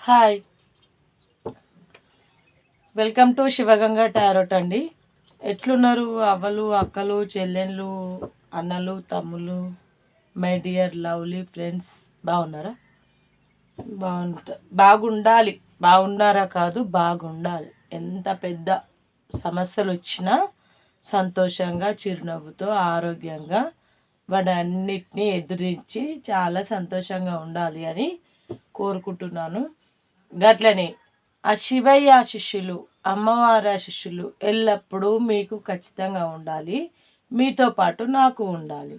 Hi, welcome to Shivaganga tarot అండి. ఎట్లున్నారు అవ్వలు, అక్కలు, చెల్లెళ్ళు, అన్నలు, తమ్ముళ్ళు, మై డియర్ లవ్లీ ఫ్రెండ్స్? బాగున్నారా? బాగుండాలి. బాగున్నారా కాదు, బాగుండాలి. ఎంత పెద్ద సమస్యలు వచ్చినా సంతోషంగా, చిరునవ్వుతో, ఆరోగ్యంగా వాటన్నిటిని ఎదిరించి చాలా సంతోషంగా ఉండాలి అని కోరుకుంటున్నాను. గట్లనే ఆ శివయ్య ఆశీస్సులు, అమ్మవారి ఆశీస్సులు ఎల్లప్పుడూ మీకు ఖచ్చితంగా ఉండాలి. మీతో పాటు నాకు ఉండాలి.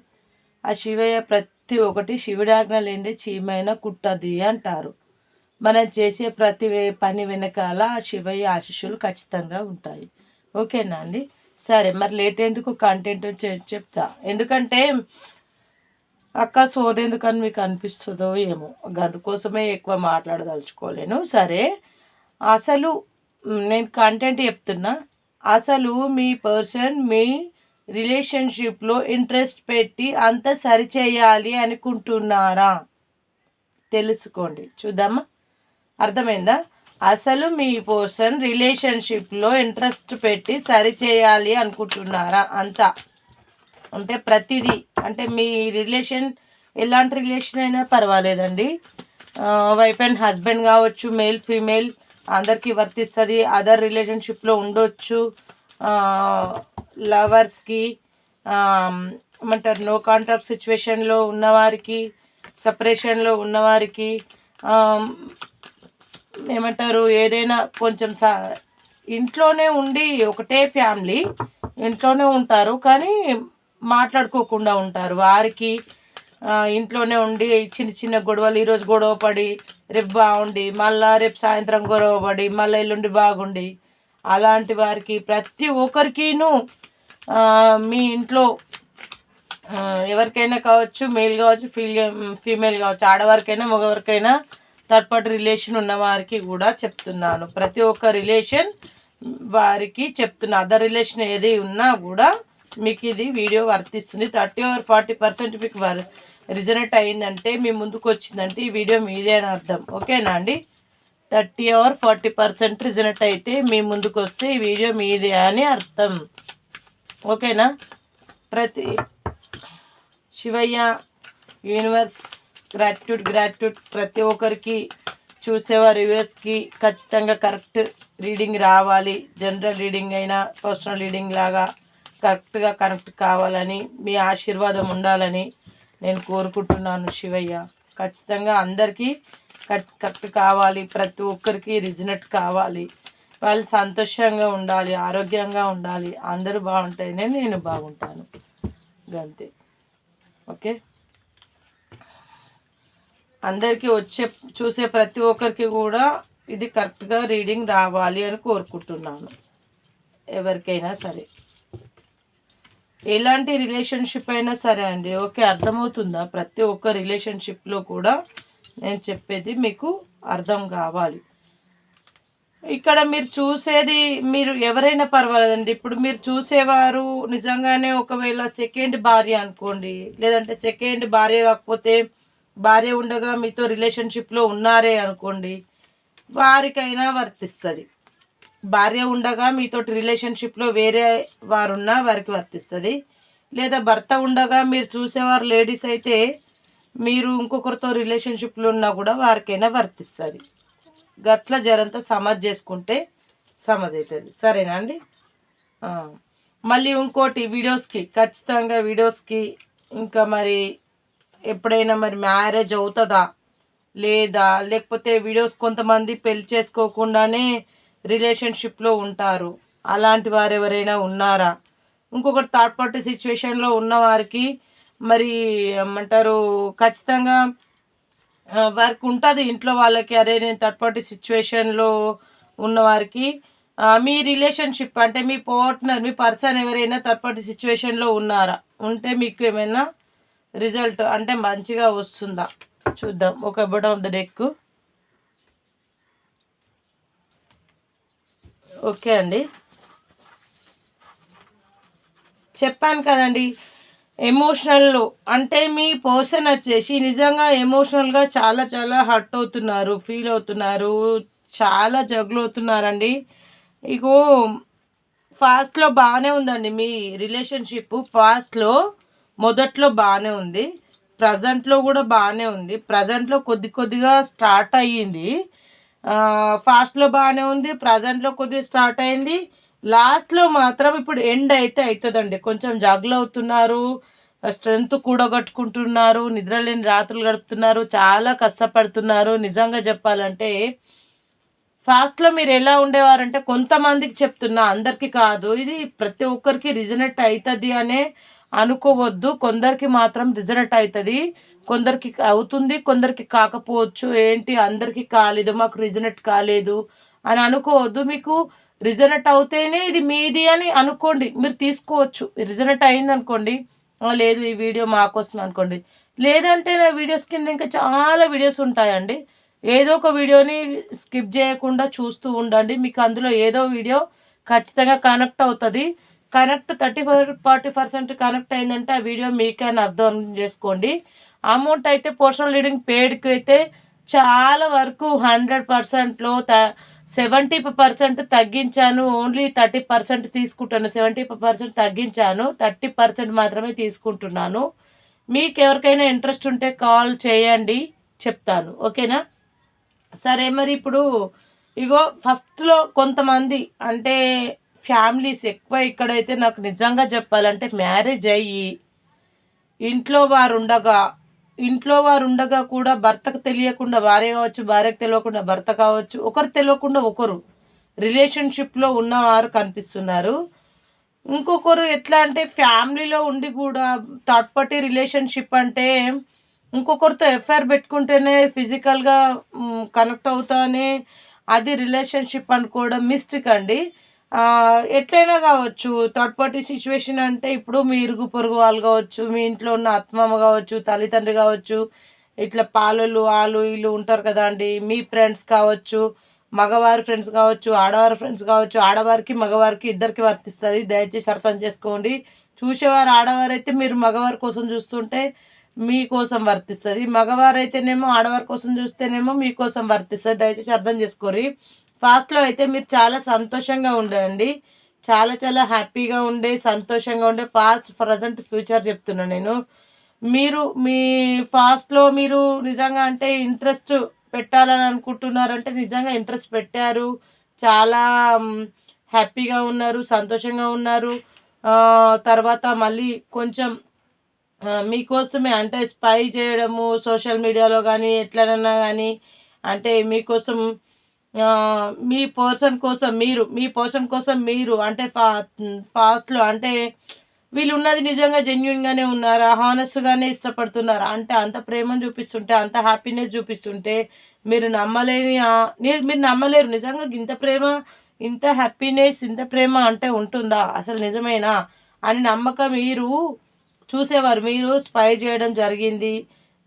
ఆ శివయ్య ప్రతి ఒక్కటి శివుడాజ్ఞ లేనిదే చీమైనా కుట్టది అంటారు. మనం చేసే ప్రతి పని వెనకాల ఆ శివయ్య ఆశీస్సులు ఖచ్చితంగా ఉంటాయి. ఓకేనా అండి? సరే, మరి లేట్ ఎందుకు కంటెంట్ చెప్తా. ఎందుకంటే అక్క సోదెందుకని మీకు అనిపిస్తుందో ఏమో, అందుకోసమే ఎక్కువ మాట్లాడదలుచుకోలేను. సరే, అసలు నేను కంటెంట్ చెప్తున్నా. అసలు మీ పర్సన్ మీ రిలేషన్షిప్లో ఇంట్రెస్ట్ పెట్టి అంత సరిచేయాలి అనుకుంటున్నారా? తెలుసుకోండి, చూద్దామా? అర్థమైందా? అసలు మీ పర్సన్ రిలేషన్షిప్లో ఇంట్రెస్ట్ పెట్టి సరిచేయాలి అనుకుంటున్నారా? అంతా అంటే ప్రతిదీ, అంటే మీ రిలేషన్ ఎలాంటి రిలేషన్ అయినా పర్వాలేదండి. వైఫ్ అండ్ హస్బెండ్ కావచ్చు, మేల్ ఫీమేల్ అందరికీ వర్తిస్తుంది. అదర్ రిలేషన్షిప్లో ఉండొచ్చు. లవర్స్కి ఏమంటారు, నో కాంటాక్ట్ సిచ్యువేషన్లో ఉన్నవారికి, సపరేషన్లో ఉన్నవారికి, ఏమంటారు, ఏదైనా కొంచెం ఇంట్లోనే ఉండి ఒకటే ఫ్యామిలీ ఇంట్లోనే ఉంటారు కానీ మాట్లాడుకోకుండా ఉంటారు. వారికి ఇంట్లోనే ఉండి చిన్న చిన్న గొడవలు, ఈరోజు గొడవ పడి రేపు బాగుండి, మళ్ళీ రేపు సాయంత్రం గొడవ పడి మళ్ళీ ఎల్లుండి బాగుండి, అలాంటి వారికి ప్రతి ఒక్కరికిను మీ ఇంట్లో ఎవరికైనా కావచ్చు, మేల్ కావచ్చు, ఫీమేల్ కావచ్చు, ఆడవారికైనా మగవారికైనా థర్డ్ పార్టీ రిలేషన్ ఉన్న వారికి కూడా చెప్తున్నాను. ప్రతి ఒక్క రిలేషన్ వారికి చెప్తున్నా. అదర్ రిలేషన్ ఏది ఉన్నా కూడా మీకు ఇది వీడియో వర్తిస్తుంది. 30 or 40% మీకు రిజనెట్ అయిందంటే, మీ ముందుకు వచ్చిందంటే ఈ వీడియో మీదే అని అర్థం. ఓకేనా అండి? 30 or 40% రిజనెట్ అయితే మీ ముందుకు వస్తే ఈ వీడియో మీదే అని అర్థం. ఓకేనా? ప్రతి శివయ్య, యూనివర్స్, గ్రాట్యూడ్ ప్రతి ఒక్కరికి, చూసేవారు వ్యూవర్స్కి ఖచ్చితంగా కరెక్ట్ రీడింగ్ రావాలి. జనరల్ రీడింగ్ అయినా పర్సనల్ రీడింగ్ లాగా కరెక్ట్గా కనెక్ట్ కావాలని, మీ ఆశీర్వాదం ఉండాలని నేను కోరుకుంటున్నాను. శివయ్య ఖచ్చితంగా అందరికీ కరెక్ట్ కావాలి. ప్రతి ఒక్కరికి రిజనెట్ కావాలి. వాళ్ళు సంతోషంగా ఉండాలి, ఆరోగ్యంగా ఉండాలి. అందరూ బాగుంటేనే నేను బాగుంటాను. అంతే. ఓకే, అందరికీ చూసే ప్రతి ఒక్కరికి కూడా ఇది కరెక్ట్గా రీడింగ్ రావాలి అని కోరుకుంటున్నాను. ఎవరికైనా సరే, ఎలాంటి రిలేషన్షిప్ అయినా సరే అండి. ఓకే, అర్థమవుతుందా? ప్రతి ఒక్క రిలేషన్షిప్లో కూడా నేను చెప్పేది మీకు అర్థం కావాలి. ఇక్కడ మీరు చూసేది, మీరు ఎవరైనా పర్వాలేదండి. ఇప్పుడు మీరు చూసేవారు నిజంగానే ఒకవేళ సెకండ్ భార్య అనుకోండి, లేదంటే సెకండ్ భార్య కాకపోతే భార్య ఉండగా మీతో రిలేషన్షిప్లో ఉన్నారే అనుకోండి, వారికైనా వర్తిస్తుంది. భార్య ఉండగా మీతోటి రిలేషన్షిప్లో వేరే వారున్నా వారికి వర్తిస్తుంది. లేదా భర్త ఉండగా మీరు చూసేవారు లేడీస్ అయితే మీరు ఇంకొకరితో రిలేషన్షిప్లో ఉన్నా కూడా వారికైనా వర్తిస్తుంది. గట్ల జరంతా సమజ్ చేసుకుంటే సమజ్ అవుతుంది. సరేనా అండి? మళ్ళీ ఇంకోటి, వీడియోస్కి ఖచ్చితంగా వీడియోస్కి ఇంకా మరి ఎప్పుడైనా మరి మ్యారేజ్ అవుతుందా లేదా, లేకపోతే వీడియోస్ కొంతమంది పెళ్లి చేసుకోకుండానే రిలేషన్షిప్లో ఉంటారు, అలాంటి వారు ఎవరైనా ఉన్నారా? ఇంకొకటి థర్డ్ పార్టీ సిచ్యువేషన్లో ఉన్న వారికి మరి ఏమంటారు, ఖచ్చితంగా వారికి ఉంటుంది ఇంట్లో వాళ్ళకి, అరే నేను థర్డ్ పార్టీ సిచ్యువేషన్లో ఉన్నవారికి మీ రిలేషన్షిప్ అంటే మీ పార్ట్నర్, మీ పర్సన్ ఎవరైనా థర్డ్ పార్టీ సిచ్యువేషన్లో ఉన్నారా? ఉంటే మీకు ఏమైనా రిజల్ట్ అంటే మంచిగా వస్తుందా చూద్దాం. ఒక bottom of the deck. Okay అండి, చెప్పాను కదండి, ఎమోషనల్ అంటే మీ పర్సన్ వచ్చేసి నిజంగా ఎమోషనల్గా చాలా చాలా హర్ట్ అవుతున్నారు, ఫీల్ అవుతున్నారు, చాలా జగులు అవుతున్నారండి. ఇగో ఫాస్ట్లో బాగానే ఉందండి మీ రిలేషన్షిప్. ఫాస్ట్లో మొదట్లో బాగానే ఉంది, ప్రజెంట్లో కూడా బాగానే ఉంది. ప్రజెంట్లో కొద్ది కొద్దిగా స్టార్ట్ అయ్యింది, ఫాస్ట్లో బాగానే ఉంది, ప్రజెంట్లో కొద్దిగా స్టార్ట్ అయింది. లాస్ట్లో మాత్రం ఇప్పుడు ఎండ్ అయితే అవుతుందండి. కొంచెం జగులు అవుతున్నారు, స్ట్రెంగ్త్ కూడగట్టుకుంటున్నారు, నిద్రలేని రాత్రులు గడుపుతున్నారు, చాలా కష్టపడుతున్నారు. నిజంగా చెప్పాలంటే ఫాస్ట్లో మీరు ఎలా ఉండేవారంటే, కొంతమందికి చెప్తున్నా, అందరికీ కాదు, ఇది ప్రతి ఒక్కరికి రిజనెట్ అవుతుంది అనే అనుకోవద్దు. కొందరికి మాత్రం రిజనెట్ అవుతుంది, కొందరికి అవుతుంది, కొందరికి కాకపోవచ్చు. ఏంటి అందరికీ కాలేదు, మాకు రిజనెట్ కాలేదు అని అనుకోవద్దు. మీకు రిజనెట్ అవుతేనే ఇది మీది అని అనుకోండి, మీరు తీసుకోవచ్చు. రిజనెట్ అయింది అనుకోండి, లేదు ఈ వీడియో మా కోసం అనుకోండి. లేదంటే నా వీడియోస్ కింద ఇంకా చాలా వీడియోస్ ఉంటాయండి, ఏదో ఒక వీడియోని స్కిప్ చేయకుండా చూస్తూ ఉండండి. మీకు అందులో ఏదో వీడియో ఖచ్చితంగా కనెక్ట్ అవుతుంది. కనెక్ట్ 30-40% కనెక్ట్ అయిందంటే ఆ వీడియో మీకే అని అర్థం చేసుకోండి. అమౌంట్ అయితే పర్సనల్ రీడింగ్ పెయిడ్కి అయితే చాలా వరకు 100%లో 70% తగ్గించాను. ఓన్లీ 30% తీసుకుంటాను. 70% తగ్గించాను, 30% మాత్రమే తీసుకుంటున్నాను. మీకు ఎవరికైనా ఇంట్రెస్ట్ ఉంటే కాల్ చేయండి, చెప్తాను. ఓకేనా? సరే, మరి ఇప్పుడు ఇగో ఫస్ట్లో కొంతమంది అంటే ఫ్యామిలీస్ ఎక్కువ ఇక్కడైతే నాకు నిజంగా చెప్పాలంటే మ్యారేజ్ అయ్యి ఇంట్లో వారు ఉండగా కూడా భర్తకు తెలియకుండా భార్య కావచ్చు, భార్యకు తెలియకుండా భర్త కావచ్చు, ఒకరు తెలియకుండా ఒకరు రిలేషన్షిప్లో ఉన్నవారు కనిపిస్తున్నారు. ఇంకొకరు ఎట్లా అంటే ఫ్యామిలీలో ఉండి కూడా థర్డ్ పార్టీ రిలేషన్షిప్ అంటే ఇంకొకరితో ఎఫ్ఐఆర్ పెట్టుకుంటేనే ఫిజికల్గా కనెక్ట్ అవుతానే అది రిలేషన్షిప్ అనుకోవడం మిస్టేక్ అండి. ఎట్లయినా కావచ్చు, థర్డ్ పార్టీ సిచ్యువేషన్ అంటే ఇప్పుడు మీ ఇరుగు పొరుగు వాళ్ళు కావచ్చు, మీ ఇంట్లో ఉన్న అత్తమామ కావచ్చు, తల్లిదండ్రి కావచ్చు, ఇట్లా పాలోళ్ళు వాళ్ళు వీళ్ళు ఉంటారు కదా అండి, మీ ఫ్రెండ్స్ కావచ్చు, మగవారి ఫ్రెండ్స్ కావచ్చు, ఆడవారి ఫ్రెండ్స్ కావచ్చు. ఆడవారికి మగవారికి ఇద్దరికి వర్తిస్తుంది, దయచేసి అర్థం చేసుకోండి. చూసేవారు ఆడవారైతే మీరు మగవారి కోసం చూస్తుంటే మీకోసం వర్తిస్తుంది, మగవారైతేనేమో ఆడవారి కోసం చూస్తేనేమో మీకోసం వర్తిస్తుంది. దయచేసి అర్థం చేసుకోరి. ఫాస్ట్లో అయితే మీరు చాలా సంతోషంగా ఉండండి, చాలా చాలా హ్యాపీగా ఉండే, సంతోషంగా ఉండే. ఫాస్ట్ ప్రజెంట్ ఫ్యూచర్ చెప్తున్నాను నేను. మీరు మీ ఫాస్ట్లో మీరు నిజంగా అంటే ఇంట్రెస్ట్ పెట్టాలని అనుకుంటున్నారంటే నిజంగా ఇంట్రెస్ట్ పెట్టారు, చాలా హ్యాపీగా ఉన్నారు, సంతోషంగా ఉన్నారు. తర్వాత మళ్ళీ కొంచెం మీకోసమే అంటే స్పై చేయడము సోషల్ మీడియాలో కానీ ఎట్లనన్నా కానీ, అంటే మీకోసం మీ పర్సన్ కోసం మీరు అంటే ఫాస్ట్లో అంటే వీళ్ళు ఉన్నది నిజంగా జెన్యున్గానే ఉన్నారా, హానెస్ట్గానే ఇష్టపడుతున్నారా అంటే అంత ప్రేమను చూపిస్తుంటే, అంత హ్యాపీనెస్ చూపిస్తుంటే మీరు నమ్మలేరు. నిజంగా ఇంత ప్రేమ, ఇంత హ్యాపీనెస్, ఇంత ప్రేమ అంటే ఉంటుందా అసలు, నిజమేనా అని నమ్మకం మీరు చూసేవారు. మీరు స్పై చేయడం జరిగింది,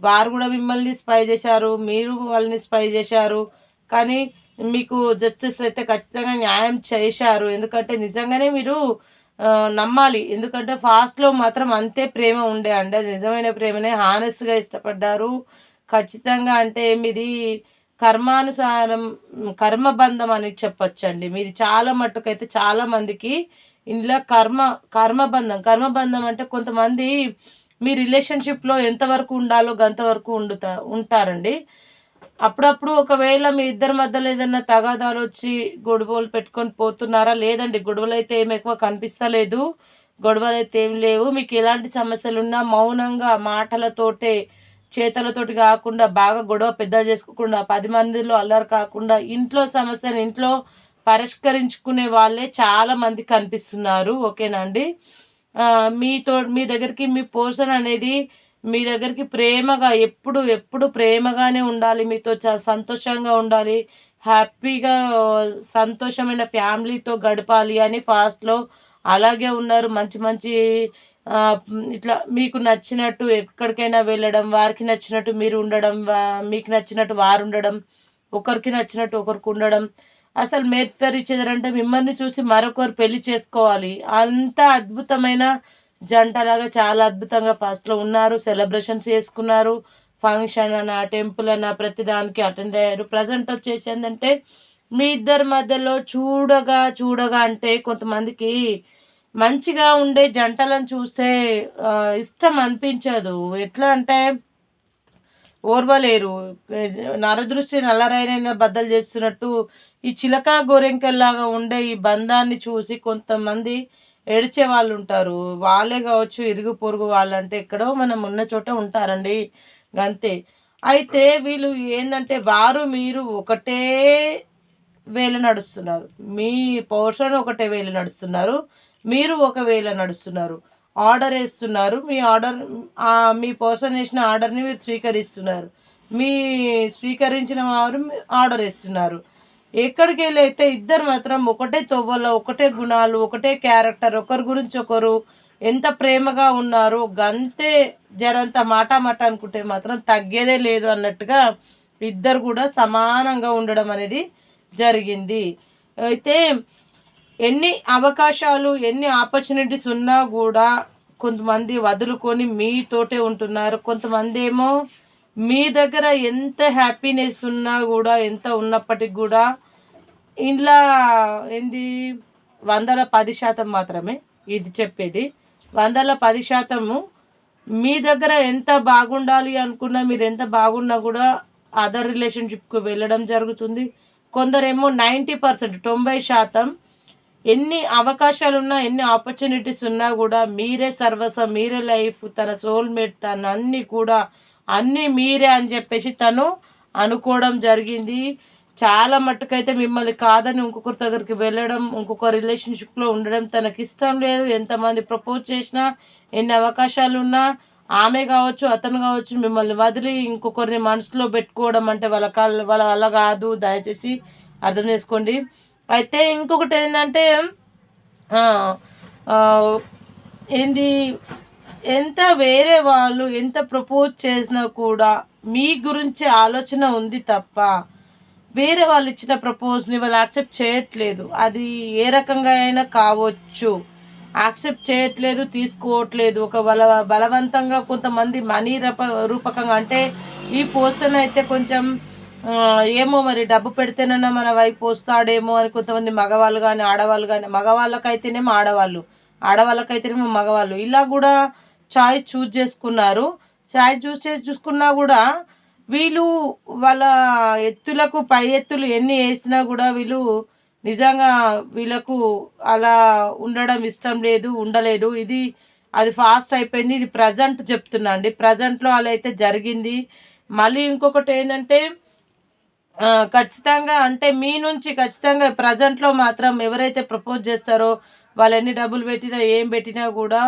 వారు కూడా మిమ్మల్ని స్పై చేశారు, మీరు వాళ్ళని స్పై చేశారు. కానీ మీకు జస్టిస్ అయితే ఖచ్చితంగా న్యాయం చేశారు. ఎందుకంటే నిజంగానే మీరు నమ్మాలి. ఎందుకంటే ఫాస్ట్లో మాత్రం అంతే ప్రేమ ఉండే అండి, అది నిజమైన ప్రేమనే, హానెస్ట్గా ఇష్టపడ్డారు ఖచ్చితంగా. అంటే మీది కర్మానుసారం కర్మబంధం అని చెప్పొచ్చండి. మీది చాలా మట్టుకైతే చాలామందికి ఇందులో కర్మబంధం అంటే కొంతమంది మీ రిలేషన్షిప్లో ఎంతవరకు ఉండాలో అంతవరకు ఉంటారండి. అప్పుడప్పుడు ఒకవేళ మీ ఇద్దరి మధ్యలో ఏదైనా తగాదాలు వచ్చి గొడవలు పెట్టుకొని పోతున్నారా, లేదండి గొడవలు అయితే ఏమి ఎక్కువ కనిపిస్తలేదు, గొడవలు అయితే ఏం లేవు. మీకు ఎలాంటి సమస్యలున్నా మౌనంగా మాటలతోటే, చేతలతోటి కాకుండా, బాగా గొడవ పెద్ద చేసుకోకుండా, 10 మందిలో అల్లరి కాకుండా ఇంట్లో సమస్యను ఇంట్లో పరిష్కరించుకునే వాళ్ళే చాలామంది కనిపిస్తున్నారు. ఓకేనా అండి? మీ దగ్గరికి మీ పర్సన్ అనేది మీ దగ్గరికి ప్రేమగా ఎప్పుడు ప్రేమగానే ఉండాలి, మీతో సంతోషంగా ఉండాలి, హ్యాపీగా సంతోషమైన ఫ్యామిలీతో గడపాలి అని ఫాస్ట్లో అలాగే ఉన్నారు. మంచి మంచి ఇట్లా మీకు నచ్చినట్టు ఎక్కడికైనా వెళ్ళడం, వారికి నచ్చినట్టు మీరు ఉండడం, మీకు నచ్చినట్టు వారు ఉండడం, ఒకరికి నచ్చినట్టు ఒకరికి ఉండడం. అసలు మేడ్ ఫర్ ఈచ్ అదర్ అంటే మిమ్మల్ని చూసి మరొకరు పెళ్లి చేసుకోవాలి, అంత అద్భుతమైన జంటలాగా చాలా అద్భుతంగా ఫస్ట్లో ఉన్నారు, సెలబ్రేషన్స్ చేసుకున్నారు, ఫంక్షన్ అన్న టెంపుల్ అన్న ప్రతి దానికి అటెండ్ అయ్యారు. ప్రజెంట్ వచ్చేసి ఏంటంటే మీ ఇద్దరి మధ్యలో చూడగా అంటే కొంతమందికి మంచిగా ఉండే జంటలను చూస్తే ఇష్టం అనిపించదు. ఎట్లా అంటే ఓర్వలేరు. నరదృష్టి నల్లరైన బద్దలు చేస్తున్నట్టు ఈ చిలక గోరెంకల్లాగా ఉండే ఈ బంధాన్ని చూసి కొంతమంది ఏడ్చే వాళ్ళు ఉంటారు. వాళ్ళే కావచ్చు ఇరుగు పొరుగు వాళ్ళంటే ఎక్కడో మనం ఉన్న చోట ఉంటారండి, అంతే. అయితే వీళ్ళు ఏంటంటే మీరు ఒకటే వేళ నడుస్తున్నారు. మీ పోర్షన్ ఒకటే వేళ నడుస్తున్నారు, మీరు ఒక వేళ నడుస్తున్నారు. ఆర్డర్ వేస్తున్నారు, మీ పర్సన్ వేసిన ఆర్డర్ని మీరు స్వీకరిస్తున్నారు, మీ స్వీకరించిన వారు ఆర్డర్ వేస్తున్నారు. ఎక్కడికి వెళ్ళి అయితే ఇద్దరు మాత్రం ఒకటే తొవ్వలో, ఒకటే గుణాలు, ఒకటే క్యారెక్టర్, ఒకరి గురించి ఒకరు ఎంత ప్రేమగా ఉన్నారు, గంతే జరంత మాట అనుకుంటే మాత్రం తగ్గేదే లేదు అన్నట్టుగా ఇద్దరు కూడా సమానంగా ఉండడం అనేది జరిగింది. అయితే ఎన్ని అవకాశాలు, ఎన్ని ఆపర్చునిటీస్ ఉన్నా కూడా కొంతమంది వదులుకొని మీతోటే ఉంటున్నారు. కొంతమంది ఏమో మీ దగ్గర ఎంత హ్యాపీనెస్ ఉన్నా కూడా, ఎంత ఉన్నప్పటికి కూడా ఇంట్లో ఏంది 100లో 10% మాత్రమే ఇది చెప్పేది. 100లో 10% మీ దగ్గర ఎంత బాగుండాలి అనుకున్నా, మీరు ఎంత బాగున్నా కూడా అదర్ రిలేషన్షిప్కి వెళ్ళడం జరుగుతుంది. కొందరేమో 90% 90% ఎన్ని అవకాశాలున్నా, ఎన్ని ఆపర్చునిటీస్ ఉన్నా కూడా మీరే సర్వస్వం, మీరే లైఫ్, తన సోల్మేట్, తన అన్నీ మీరే అని చెప్పేసి తను అనుకోవడం జరిగింది. చాలా మట్టుకైతే మిమ్మల్ని కాదని ఇంకొకరి దగ్గరికి వెళ్ళడం, ఇంకొక రిలేషన్షిప్లో ఉండడం తనకి ఇష్టం లేదు. ఎంతమంది ప్రపోజ్ చేసినా, ఎన్ని అవకాశాలు ఉన్నా ఆమె కావచ్చు, అతను కావచ్చు మిమ్మల్ని వదిలి ఇంకొకరిని మనసులో పెట్టుకోవడం అంటే వాళ్ళ వల్ల కాదు. దయచేసి అర్థం చేసుకోండి. అయితే ఇంకొకటి ఏంటంటే ఏంది, వేరే వాళ్ళు ఎంత ప్రపోజ్ చేసినా కూడా మీ గురించి ఆలోచన ఉంది తప్ప వేరే వాళ్ళు ఇచ్చిన ప్రపోజ్ని వాళ్ళు యాక్సెప్ట్ చేయట్లేదు. అది ఏ రకంగా అయినా కావచ్చు, యాక్సెప్ట్ చేయట్లేదు, తీసుకోవట్లేదు. ఒక బలవంతంగా కొంతమంది మనీ రూపకంగా, అంటే ఈ పర్సన్ అయితే కొంచెం ఏమో మరి డబ్బు పెడితేనన్నా మన వైపు వస్తాడేమో అని కొంతమంది మగవాళ్ళు కానీ ఆడవాళ్ళు కానీ, మగవాళ్ళకైతేనేమో ఆడవాళ్ళకైతేనేమో మగవాళ్ళు ఇలా కూడా చాయిస్ చూస్ చేసుకున్నారు. చాయిస్ చూసుకున్నా కూడా వీళ్ళు వాళ్ళ ఎత్తులకు పై ఎత్తులు ఎన్ని వేసినా కూడా వీళ్ళు నిజంగా వీళ్ళకు అలా ఉండడం ఇష్టం లేదు, ఉండలేదు. అది ఫాస్ట్ అయిపోయింది. ఇది ప్రజెంట్ చెప్తున్నా అండి, ప్రజెంట్లో అలా అయితే జరిగింది. మళ్ళీ ఇంకొకటి ఏంటంటే ఖచ్చితంగా అంటే మీ నుంచి ఖచ్చితంగా ప్రజెంట్లో మాత్రం ఎవరైతే ప్రపోజ్ చేస్తారో వాళ్ళు ఎన్ని డబ్బులు పెట్టినా ఏం పెట్టినా కూడా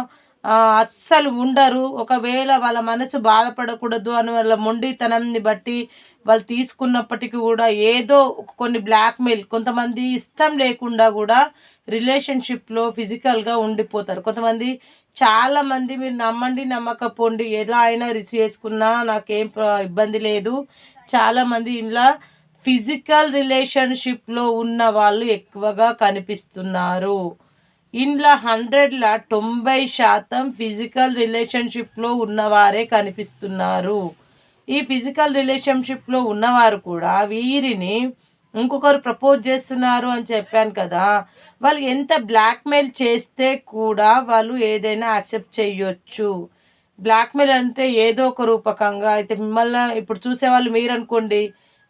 అస్సలు ఉండరు. ఒకవేళ వాళ్ళ మనసు బాధపడకూడదు అని వాళ్ళ మొండితనాన్ని బట్టి వాళ్ళు తీసుకున్నప్పటికీ కూడా ఏదో కొన్ని బ్లాక్మెయిల్, కొంతమంది ఇష్టం లేకుండా కూడా రిలేషన్షిప్లో ఫిజికల్గా ఉండిపోతారు. కొంతమంది చాలామంది, మీరు నమ్మండి నమ్మకపోండి, ఎలా అయినా రిసీవ్ చేసుకున్నా నాకేం ఇబ్బంది లేదు. చాలామంది ఇలా ఫిజికల్ రిలేషన్షిప్లో ఉన్న వాళ్ళు ఎక్కువగా కనిపిస్తున్నారు. ఇంట్లో 100లో 90% ఫిజికల్ రిలేషన్షిప్లో ఉన్నవారే కనిపిస్తున్నారు. ఈ ఫిజికల్ రిలేషన్షిప్లో ఉన్నవారు కూడా వీరిని ఇంకొకరు ప్రపోజ్ చేస్తున్నారు అని చెప్పాను కదా, వాళ్ళు ఎంత బ్లాక్మెయిల్ చేస్తే కూడా వాళ్ళు ఏదైనా యాక్సెప్ట్ చేయొచ్చు. బ్లాక్మెయిల్ అంటే ఏదో ఒక రూపకంగా అయితే మిమ్మల్ని ఇప్పుడు చూసేవాళ్ళు మీరు అనుకోండి,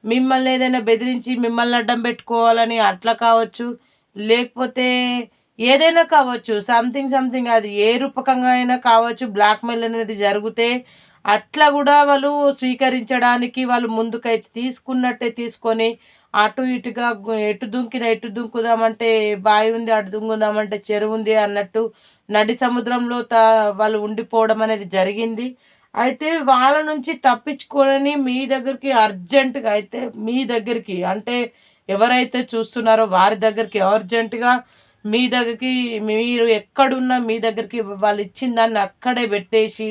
మిమ్మల్ని ఏదైనా బెదిరించి మిమ్మల్ని అడ్డం పెట్టుకోవాలని అట్లా కావచ్చు, లేకపోతే ఏదైనా కావచ్చు, సంథింగ్ అది ఏ రూపకంగా అయినా కావచ్చు. బ్లాక్మెయిల్ అనేది జరిగితే అట్లా కూడా వాళ్ళు స్వీకరించడానికి వాళ్ళు ముందుకైతే తీసుకున్నట్టే తీసుకొని అటు ఇటుగా ఎటు దుంకుదామంటే బావి ఉంది, అటు దుంకుదామంటే చెరువు ఉంది అన్నట్టు నడి సముద్రంలో వాళ్ళు ఉండిపోవడం అనేది జరిగింది. అయితే వాళ్ళ నుంచి తప్పించుకొని మీ దగ్గరికి అర్జెంటుగా, అయితే మీ దగ్గరికి అంటే ఎవరైతే చూస్తున్నారో వారి దగ్గరికి అర్జెంటుగా మీ దగ్గరికి, మీరు ఎక్కడున్నా మీ దగ్గరికి వాళ్ళు ఇచ్చిన దాన్ని అక్కడే పెట్టేసి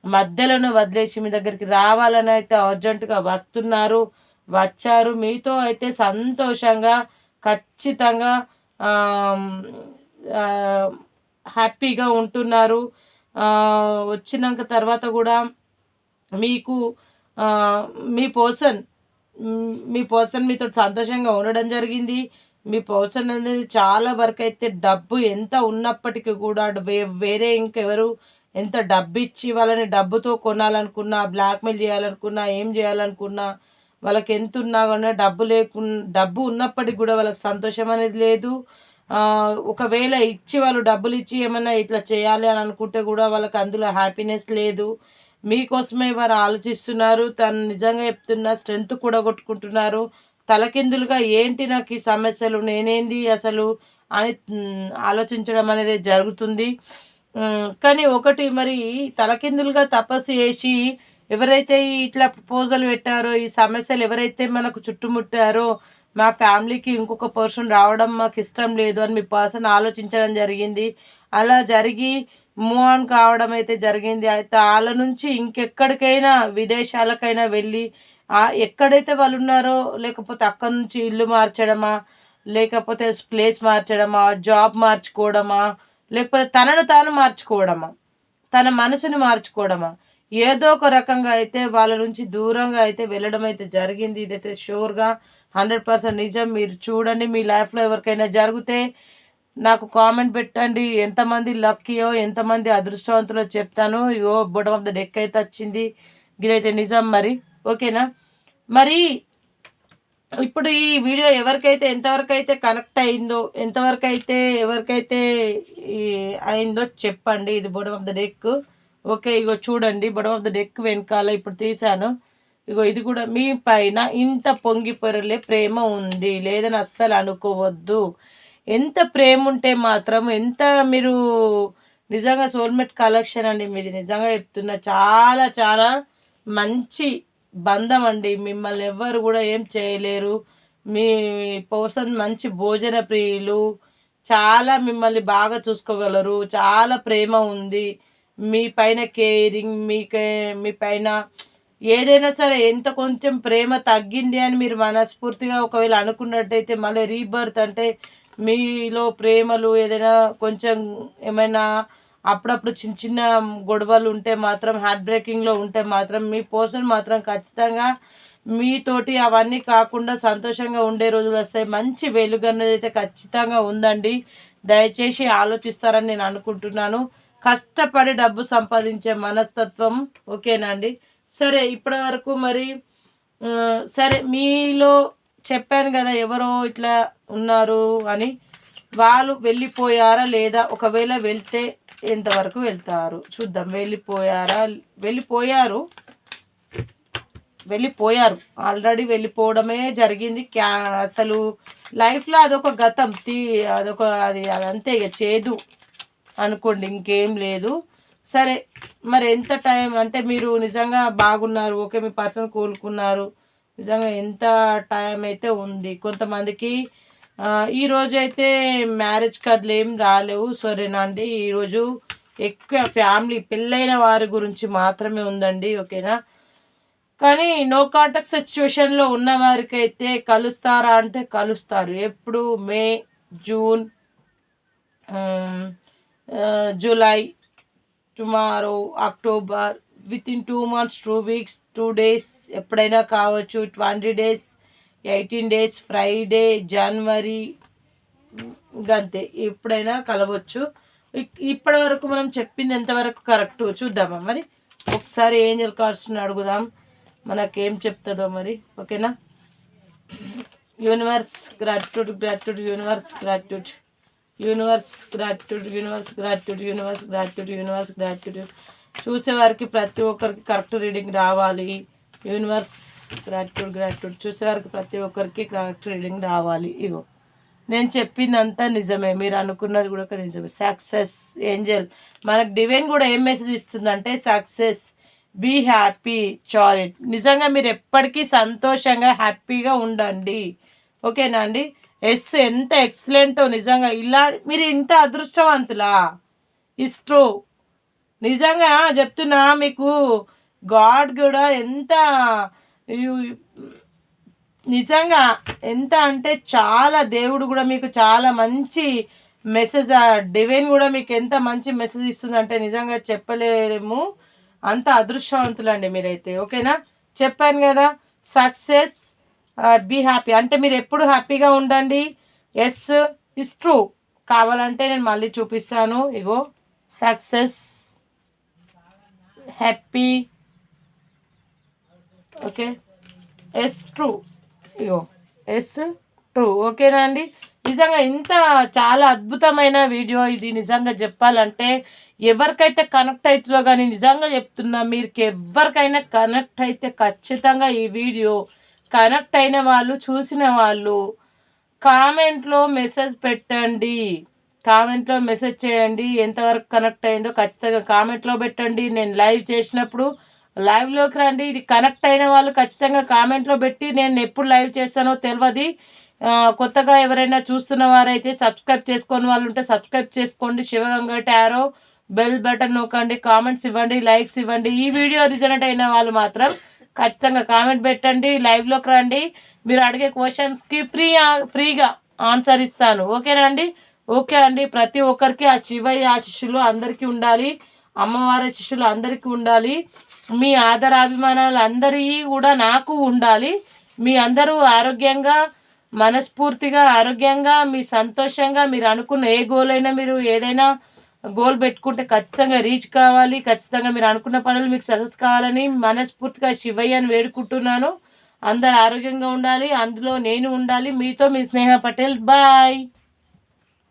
మధ్యలోనే వదిలేసి మీ దగ్గరికి రావాలని అయితే అర్జెంటుగా వచ్చారు. మీతో అయితే సంతోషంగా ఖచ్చితంగా హ్యాపీగా ఉంటున్నారు. వచ్చినాక తర్వాత కూడా మీకు మీ పర్సన్ మీ పర్సన్ మీతో సంతోషంగా ఉండడం జరిగింది. మీ పర్సన్ అనేది చాలా వరకు అయితే డబ్బు ఎంత ఉన్నప్పటికీ కూడా వేరే ఇంకెవరు ఎంత డబ్బు ఇచ్చి వాళ్ళని డబ్బుతో కొనాలనుకున్నా, బ్లాక్మెయిల్ చేయాలనుకున్నా, ఏం చేయాలనుకున్నా, వాళ్ళకి ఎంత ఉన్నా కూడా డబ్బు ఉన్నప్పటికి కూడా వాళ్ళకి సంతోషం అనేది లేదు. ఒకవేళ ఇచ్చి వాళ్ళు డబ్బులు ఇచ్చి ఏమన్నా ఇట్లా చేయాలి అని అనుకుంటే కూడా వాళ్ళకి అందులో హ్యాపీనెస్ లేదు. మీకోసమే వారు ఆలోచిస్తున్నారు. తను నిజంగా చెప్తున్న స్ట్రెంత్ కూడా కొట్టుకుంటున్నారు. తలకిందులుగా ఏంటి నాకు ఈ సమస్యలు, నేనేంది అసలు అని ఆలోచించడం అనేది జరుగుతుంది. కానీ ఒకటి మరి తలకిందులుగా తపస్సు చేసి ఎవరైతే ఇట్లా ప్రపోజల్ పెట్టారో, ఈ సమస్యలు ఎవరైతే మనకు చుట్టుముట్టారో, మా ఫ్యామిలీకి ఇంకొక పర్సన్ రావడం మాకు ఇష్టం లేదు అని మీ పర్సన్ ఆలోచించడం జరిగింది. అలా జరిగి మూవ్ ఆన్ కావడం అయితే జరిగింది. అయితే వాళ్ళ నుంచి ఇంకెక్కడికైనా విదేశాలకైనా వెళ్ళి ఎక్కడైతే వాళ్ళు ఉన్నారో, లేకపోతే అక్కడి నుంచి ఇల్లు మార్చడమా, లేకపోతే ప్లేస్ మార్చడమా, జాబ్ మార్చుకోవడమా, లేకపోతే తనను తాను మార్చుకోవడమా, తన మనసుని మార్చుకోవడమా, ఏదో ఒక రకంగా అయితే వాళ్ళ నుంచి దూరంగా అయితే వెళ్ళడం అయితే జరిగింది. ఇదైతే షూర్గా 100% నిజం. మీరు చూడండి, మీ లైఫ్లో ఎవరికైనా జరిగితే నాకు కామెంట్ పెట్టండి. ఎంతమంది లక్కీయో, ఎంతమంది అదృష్టవంతులో చెప్తాను. ఇగో బొటమ్ ఆఫ్ ద డెక్ అయితే వచ్చింది. ఇదైతే నిజం మరి. ఓకేనా? మరి ఇప్పుడు ఈ వీడియో ఎవరికైతే ఎంతవరకు అయితే కనెక్ట్ అయిందో, ఎంతవరకు అయితే ఎవరికైతే అయిందో చెప్పండి. ఇది bottom of the deck. Okay, ఇగో చూడండి, బొటమ్ ఆఫ్ ద డెక్ వెనకాల ఇప్పుడు తీసాను. ఇగో ఇది కూడా మీ పైన ఇంత పొంగి పొరలే ప్రేమ ఉంది, లేదని అస్సలు అనుకోవద్దు. ఎంత ప్రేమ ఉంటే మాత్రం, ఎంత మీరు నిజంగా సోల్మేట్ కలెక్షన్ అండి మీది. నిజంగా చెప్తున్నా, చాలా చాలా మంచి బంధం అండి. మిమ్మల్ని ఎవ్వరు కూడా ఏం చేయలేరు. మీ పర్సన్ మంచి భోజన ప్రియులు, చాలా మిమ్మల్ని బాగా చూసుకోగలరు, చాలా ప్రేమ ఉంది మీ పైన, కేరింగ్, మీ పైన ఏదైనా సరే. ఎంత కొంచెం ప్రేమ తగ్గింది అని మీరు మనస్ఫూర్తిగా ఒకవేళ అనుకున్నట్టయితే మళ్ళీ రీబర్త్ అంటే మీలో ప్రేమలు ఏదైనా కొంచెం ఏమైనా అప్పుడప్పుడు చిన్న చిన్న గొడవలు ఉంటే మాత్రం, హార్ట్ బ్రేకింగ్లో ఉంటే మాత్రం మీ పర్సన్ మాత్రం ఖచ్చితంగా మీతోటి అవన్నీ కాకుండా సంతోషంగా ఉండే రోజులు వస్తాయి. మంచి వెలుగు అన్నది అయితే ఖచ్చితంగా ఉందండి. దయచేసి ఆలోచిస్తారని నేను అనుకుంటున్నాను. కష్టపడి డబ్బు సంపాదించే మనస్తత్వం. ఓకేనా అండి? సరే, ఇప్పటి వరకు మరి సరే, మీలో చెప్పాను కదా ఎవరో ఇట్లా ఉన్నారు అని. వాళ్ళు వెళ్ళిపోయారా లేదా? ఒకవేళ వెళ్తే ఎంతవరకు వెళ్తారు చూద్దాం. వెళ్ళిపోయారు ఆల్రెడీ. వెళ్ళిపోవడమే జరిగింది. అసలు లైఫ్లో అదొక గతం, అదంతే ఇక, చేదు అనుకోండి, ఇంకేం లేదు. సరే, మరి ఎంత టైం అంటే మీరు నిజంగా బాగున్నారు, ఓకే, మీ పర్సన్ కోలుకున్నారు, నిజంగా ఎంత టైం అయితే ఉంది. కొంతమందికి ఈరోజు అయితే మ్యారేజ్ కార్డులు ఏం రాలేవు, సరేనా అండి. ఈరోజు ఎక్కువ ఫ్యామిలీ పెళ్ళైన వారి గురించి మాత్రమే ఉందండి. ఓకేనా? కానీ నో కాంటాక్ట్ సిచ్యువేషన్లో ఉన్న వారికి అయితే కలుస్తారా అంటే కలుస్తారు. ఎప్పుడు? May, June, July, tomorrow, October, within 2 months, 2 weeks, 2 days, ఎప్పుడైనా కావచ్చు. 20 days, 18 days, ఫ్రైడే, జనవరి, గంతే, ఎప్పుడైనా కలవచ్చు. ఇప్పటి వరకు మనం చెప్పింది ఎంతవరకు కరెక్ట్ చూద్దామా మరి. ఒకసారి ఏంజల్ కార్డ్స్ని అడుగుదాం, మనకేం చెప్తుందో మరి. ఓకేనా? Universe gratitude, gratitude, universe gratitude, universe gratitude, universe gratitude, universe gratitude, universe gratitude. చూసేవారికి ప్రతి ఒక్కరికి కరెక్ట్ రీడింగ్ రావాలి. Universe gratitude, gratitude. చూసేవారికి ప్రతి ఒక్కరికి కరెక్ట్ రీడింగ్ రావాలి. ఇగో నేను చెప్పిందంతా నిజమే, మీరు అనుకున్నది కూడా నిజమే. సక్సెస్ ఏంజల్ మనకు డివైన్ కూడా ఏం మెసేజ్ ఇస్తుందంటే, సక్సెస్, బీ హ్యాపీ, చారిట్. నిజంగా మీరు ఎప్పటికీ సంతోషంగా హ్యాపీగా ఉండండి. ఓకేనా అండి? ఎంత ఎక్సలెంటో నిజంగా. ఇలా మీరు ఇంత అదృష్టవంతులా? It's true. నిజంగా చెప్తున్నా మీకు, గాడ్ కూడా ఎంత నిజంగా ఎంత అంటే చాలా, దేవుడు కూడా మీకు చాలా మంచి మెసేజ్ డివైన్ కూడా మీకు ఎంత మంచి మెసేజ్ ఇస్తుందంటే నిజంగా చెప్పలేము. అంత అదృష్టవంతులండి మీరైతే. ఓకేనా, చెప్పాను కదా, సక్సెస్, బీ హ్యాపీ అంటే మీరు ఎప్పుడు హ్యాపీగా ఉండండి. Yes is true. కావాలంటే నేను మళ్ళీ చూపిస్తాను. ఇగో success, happy, okay, yes true, ఇగో ఎస్ ట్రూ. ఓకేనా అండి. నిజంగా ఇంత చాలా అద్భుతమైన వీడియో ఇది. నిజంగా చెప్పాలంటే ఎవరికైతే కనెక్ట్ అవుతుందో కానీ నిజంగా చెప్తున్నా, మీరు ఎవరికైనా కనెక్ట్ అయితే ఖచ్చితంగా ఈ వీడియో కనెక్ట్ అయిన వాళ్ళు, చూసిన వాళ్ళు కామెంట్లో మెసేజ్ పెట్టండి. కామెంట్లో మెసేజ్ చేయండి ఎంతవరకు కనెక్ట్ అయిందో ఖచ్చితంగా కామెంట్లో పెట్టండి. నేను లైవ్ చేసినప్పుడు లైవ్లోకి రండి. ఇది కనెక్ట్ అయిన వాళ్ళు ఖచ్చితంగా కామెంట్లో పెట్టి, నేను ఎప్పుడు లైవ్ చేస్తానో తెలియదు. కొత్తగా ఎవరైనా చూస్తున్న వారైతే సబ్స్క్రైబ్ చేసుకొని వాళ్ళు ఉంటే సబ్స్క్రైబ్ చేసుకోండి. శివగంగ టారో బెల్ బటన్ నొక్కండి, కామెంట్స్ ఇవ్వండి, లైక్స్ ఇవ్వండి. ఈ వీడియో రిజనెంట్ అయిన వాళ్ళు మాత్రం ఖచ్చితంగా కామెంట్ పెట్టండి, లైవ్లోకి రండి. మీరు అడిగే క్వశ్చన్స్కి ఫ్రీగా ఆన్సర్ ఇస్తాను. ఓకేనా అండి. ఓకే అండి. ప్రతి ఒక్కరికి ఆ శివయ్య ఆశీస్సులు అందరికీ ఉండాలి, అమ్మవారి ఆశీస్సులు అందరికీ ఉండాలి, మీ ఆదరాభిమానాలు అందరికీ కూడా నాకు ఉండాలి. మీ అందరూ ఆరోగ్యంగా, మనస్ఫూర్తిగా ఆరోగ్యంగా, మీ సంతోషంగా, మీరు అనుకున్న ఏ గోల్ అయినా, మీరు ఏదైనా గోల్ పెట్టుకుంటే ఖచ్చితంగా రీచ్ కావాలి. ఖచ్చితంగా మీరు అనుకున్న పనులు మీకు సక్సెస్ కావాలని మనస్ఫూర్తిగా శివయ్యని వేడుకుంటున్నాను. అందరు ఆరోగ్యంగా ఉండాలి, అందులో నేను ఉండాలి. మీతో మీ స్నేహ పటేల్. బాయ్.